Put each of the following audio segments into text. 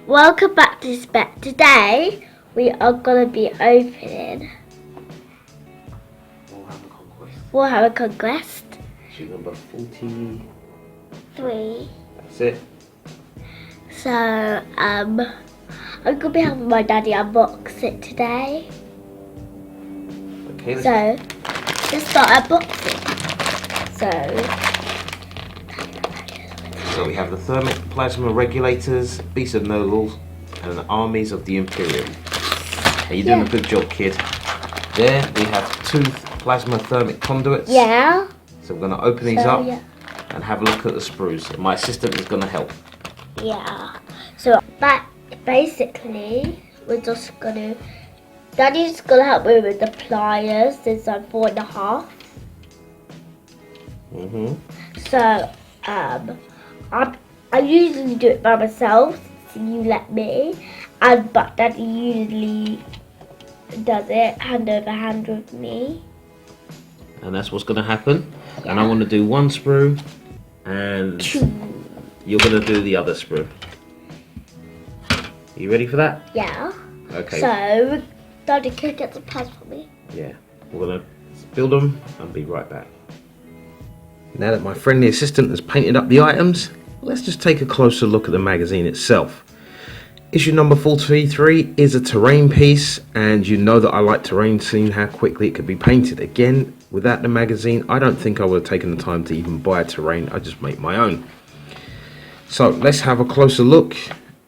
Welcome back to Spekd. Today we are going to be opening Warhammer Conquest. Sheet number 43. That's it. So, I'm going to be having my daddy unbox it today. Okay. So, let's start unboxing. So we have the thermic plasma regulators, beasts of Nurgles, and the armies of the Imperium. You're doing a good job, kid. There we have two plasma thermic conduits. Yeah. So we're going to open these up and have a look at the sprues. My assistant is going to help. Yeah. So that basically we're just going to. Daddy's going to help me with the pliers. There's like 4.5. So I usually do it by myself, so you let me, but Daddy usually does it hand over hand with me. And that's what's going to happen. Yeah. And I want to do one sprue, and you're going to do the other sprue. You ready for that? Yeah. Okay. So, Daddy, can you get the pads for me? Yeah. We're going to build them and be right back. Now that my friendly assistant has painted up the items, let's just take a closer look at the magazine itself. Issue number 43 is a terrain piece, and you know that I like terrain, seeing how quickly it could be painted. Again, without the magazine, I don't think I would have taken the time to even buy a terrain. I just make my own. So let's have a closer look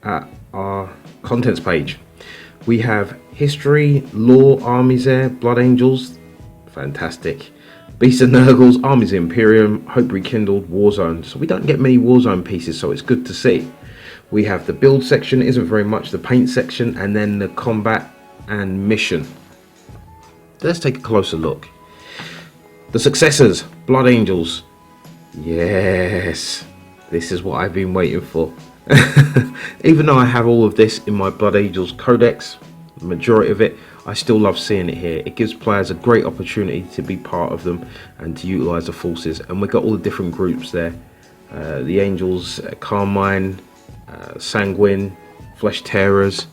at our contents page. We have history, lore, armies there, blood angels, fantastic. Beasts of Nurgles, armies of Imperium, hope rekindled, Warzone. So we don't get many Warzone pieces, so it's good to see. We have the build section, isn't very much, the paint section, and then the combat and mission. Let's take a closer look. The successors, blood angels. Yes, this is what I've been waiting for. Even though I have all of this in my blood angels codex, the majority of it, I still love seeing it here. It gives players a great opportunity to be part of them and to utilise the forces. And we've got all the different groups there. The Angels, Carmine, Sanguine, Flesh Tearers,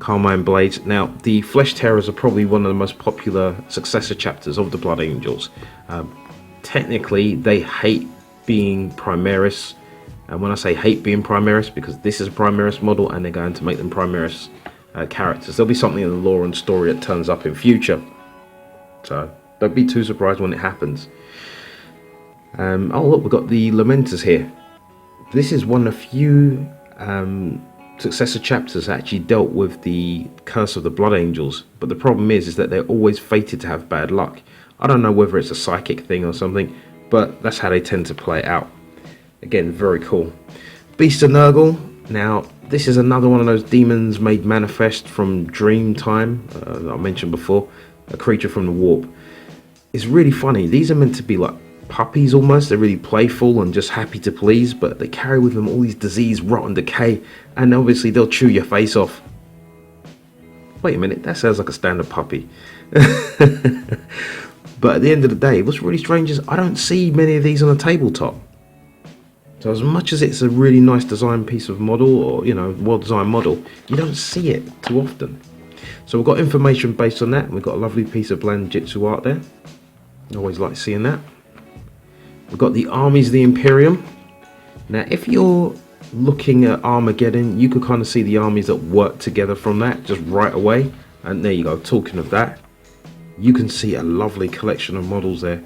Carmine Blades. Now, the Flesh Tearers are probably one of the most popular successor chapters of the Blood Angels. Technically, they hate being Primaris. And when I say hate being Primaris, because this is a Primaris model and they're going to make them Primaris characters. There'll be something in the lore and story that turns up in future, so don't be too surprised when it happens. Oh look, we've got the Lamenters here. This is one of the few successor chapters that actually dealt with the curse of the Blood Angels, but the problem is that they're always fated to have bad luck. I don't know whether it's a psychic thing or something, but that's how they tend to play it out. Again, very cool. Beast of Nurgle. Now, this is another one of those demons made manifest from Dream Time that I mentioned before, a creature from the warp. It's really funny. These are meant to be like puppies almost. They're really playful and just happy to please, but they carry with them all these disease, rot and decay, and obviously they'll chew your face off. Wait a minute, that sounds like a standard puppy. But at the end of the day, what's really strange is I don't see many of these on a tabletop. So as much as it's a really nice design piece of model, or well designed model, you don't see it too often. So we've got information based on that. We've got a lovely piece of bland jitsu art there. I always like seeing that. We've got the armies of the Imperium. Now if you're looking at Armageddon, you could kind of see the armies that work together from that just right away. And there you go, talking of that, you can see a lovely collection of models there.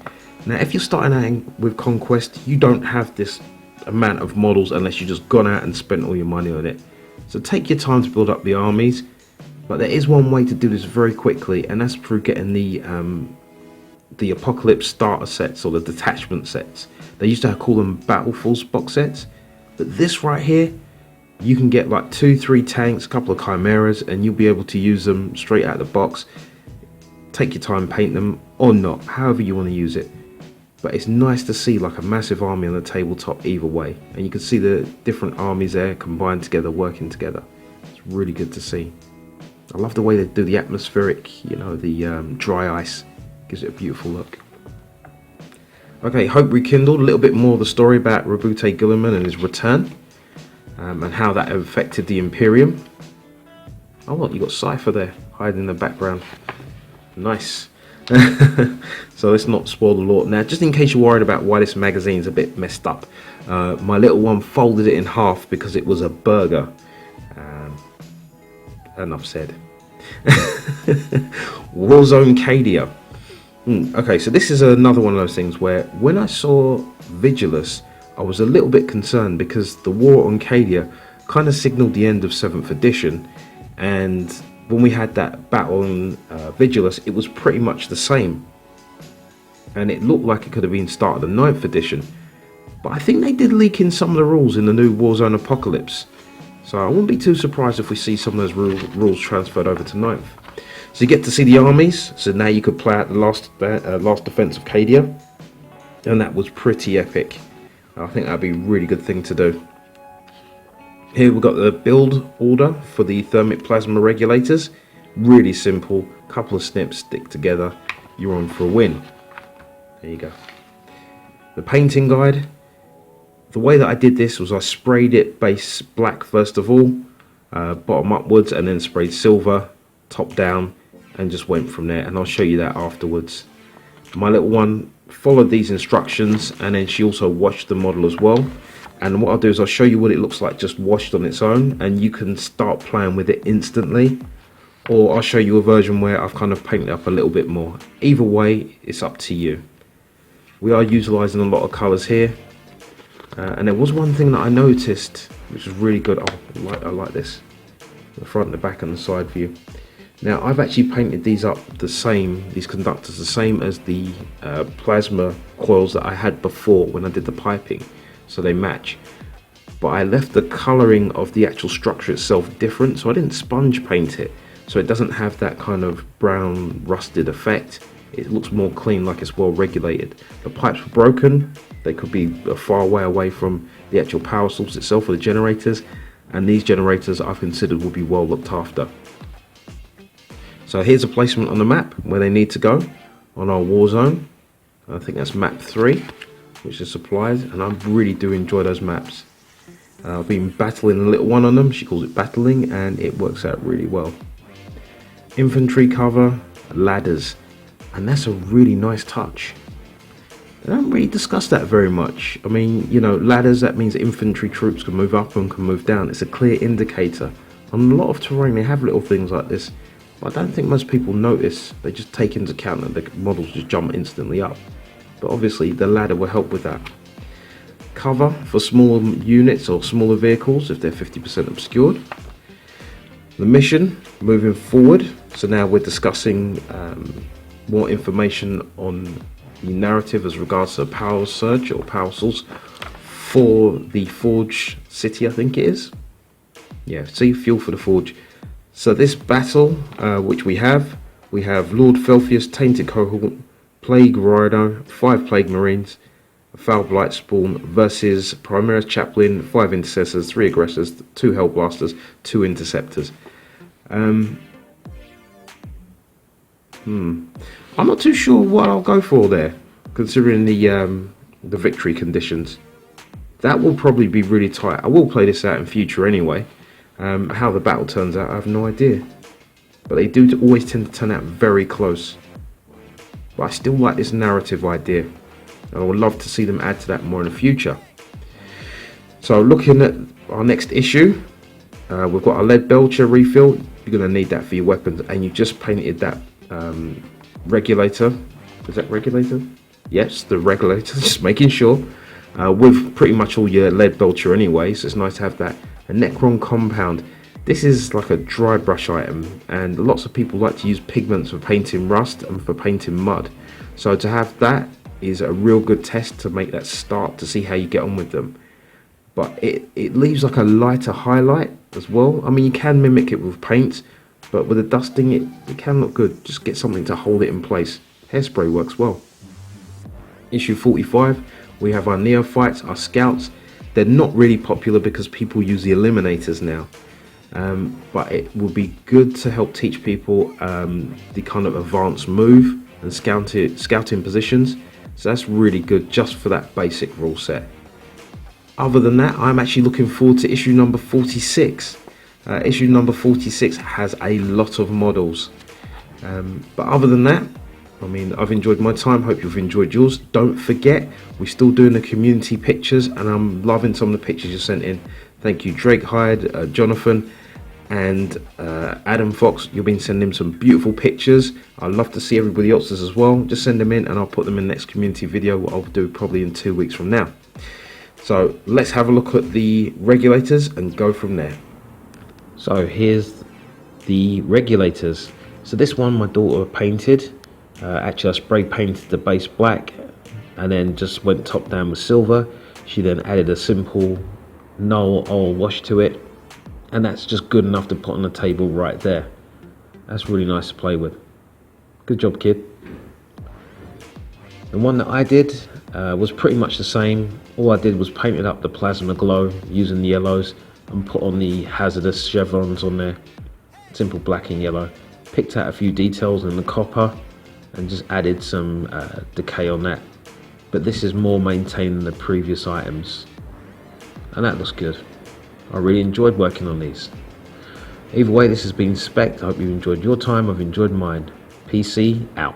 Now if you're starting out with Conquest, you don't have this amount of models unless you just gone out and spent all your money on it. So take your time to build up the armies, but there is one way to do this very quickly, and that's through getting the Apocalypse starter sets, or the detachment sets. They used to call them Battle Force box sets, but this right here, you can get like 2-3 tanks, a couple of chimeras, and you'll be able to use them straight out of the box. Take your time, paint them or not, however you want to use it. But it's nice to see like a massive army on the tabletop either way. And you can see the different armies there combined together, working together. It's really good to see. I love the way they do the atmospheric, the dry ice. Gives it a beautiful look. Okay, Hope Rekindled. A little bit more of the story about Rabute Guilliman and his return. and how that affected the Imperium. Oh, what, you got Cypher there hiding in the background. Nice. So let's not spoil the lore. Now, just in case you're worried about why this magazine's a bit messed up, my little one folded it in half because it was a burger. Enough said. Warzone Cadia. Okay, so this is another one of those things where when I saw Vigilus, I was a little bit concerned because the war on Cadia kind of signaled the end of 7th edition, and when we had that battle on Vigilus, it was pretty much the same, and it looked like it could have been start of the 9th edition, but I think they did leak in some of the rules in the new Warzone Apocalypse, so I wouldn't be too surprised if we see some of those rules transferred over to 9th. So you get to see the armies, so now you could play out the last defense of Cadia, and that was pretty epic. I think that'd be a really good thing to do. Here we've got the build order for the thermic plasma regulators. Really simple, couple of snips stick together, you're on for a win. There you go. The painting guide. The way that I did this was I sprayed it base black first of all, bottom upwards, and then sprayed silver top down, and just went from there, and I'll show you that afterwards. My little one followed these instructions, and then she also washed the model as well. And what I'll do is I'll show you what it looks like just washed on its own, and you can start playing with it instantly, or I'll show you a version where I've kind of painted up a little bit more. Either way, it's up to you. We are utilising a lot of colours here, and there was one thing that I noticed which was really good. I like this, the front, the back and the side view. Now I've actually painted these up the same, these conductors the same as the plasma coils that I had before when I did the piping, so they match, but I left the colouring of the actual structure itself different, so I didn't sponge paint it, so it doesn't have that kind of brown rusted effect. It looks more clean, like it's well regulated. The pipes were broken, they could be a far way away from the actual power source itself or the generators, and these generators I've considered will be well looked after. So here's a placement on the map where they need to go on our Warzone. I think that's map 3, which is supplies, and I really do enjoy those maps. I've been battling a little one on them, she calls it battling, and it works out really well. Infantry cover, ladders, and that's a really nice touch. I don't really discuss that very much. I mean, you know, ladders, that means infantry troops can move up and can move down. It's a clear indicator. On a lot of terrain they have little things like this, but I don't think most people notice. They just take into account that the models just jump instantly up. But obviously the ladder will help with that. Cover for smaller units or smaller vehicles if they're 50% obscured. The mission moving forward, so now we're discussing more information on the narrative as regards to power surge or power source for the Forge City, I think it is. Yeah, see, fuel for the Forge. So this battle, which we have Lord Felfius, Tainted Cohort, Plague Rhino, 5 Plague Marines, Foul Blight Spawn versus Primaris Chaplain, 5 Intercessors, 3 Aggressors, 2 Hellblasters, 2 Interceptors. I'm not too sure what I'll go for there, considering the victory conditions. That will probably be really tight. I will play this out in future anyway. How the battle turns out, I have no idea. But they do always tend to turn out very close. But I still like this narrative idea, and I would love to see them add to that more in the future. So looking at our next issue, we've got a lead belcher refill. You're going to need that for your weapons, and you just painted that regulator. Is that regulator? Yes, the regulator, just making sure. With pretty much all your lead belcher anyway, so it's nice to have that. A Necron compound. This is like a dry brush item, and lots of people like to use pigments for painting rust and for painting mud. So to have that is a real good test to make that start, to see how you get on with them. But it leaves like a lighter highlight as well. I mean, you can mimic it with paint, but with the dusting it can look good. Just get something to hold it in place. Hairspray works well. Issue 45, we have our neophytes, our scouts. They're not really popular because people use the eliminators now. But it will be good to help teach people the kind of advanced move and scouting positions. So that's really good just for that basic rule set. other than that, I'm actually looking forward to issue number 46. Issue number 46 has a lot of models. But other than that, I mean, I've enjoyed my time. Hope you've enjoyed yours. Don't forget, we're still doing the community pictures, and I'm loving some of the pictures you sent in. Thank you, Drake Hyde, Jonathan, and Adam Fox. You've been sending some beautiful pictures. I'd love to see everybody else's as well. Just send them in, and I'll put them in the next community video, what I'll do probably in 2 weeks from now. So let's have a look at the regulators and go from there. So here's the regulators. So this one my daughter painted. Actually, I spray painted the base black and then just went top down with silver. She then added a simple null oil wash to it, and that's just good enough to put on the table right there. That's really nice to play with. Good job, kid. The one that I did was pretty much the same. All I did was painted up the plasma glow using the yellows and put on the hazardous chevrons on there. Simple black and yellow. Picked out a few details in the copper and just added some decay on that. But this is more maintained than the previous items, and that looks good. I really enjoyed working on these. Either way, this has been Spekd. I hope you enjoyed your time. I've enjoyed mine. PC out.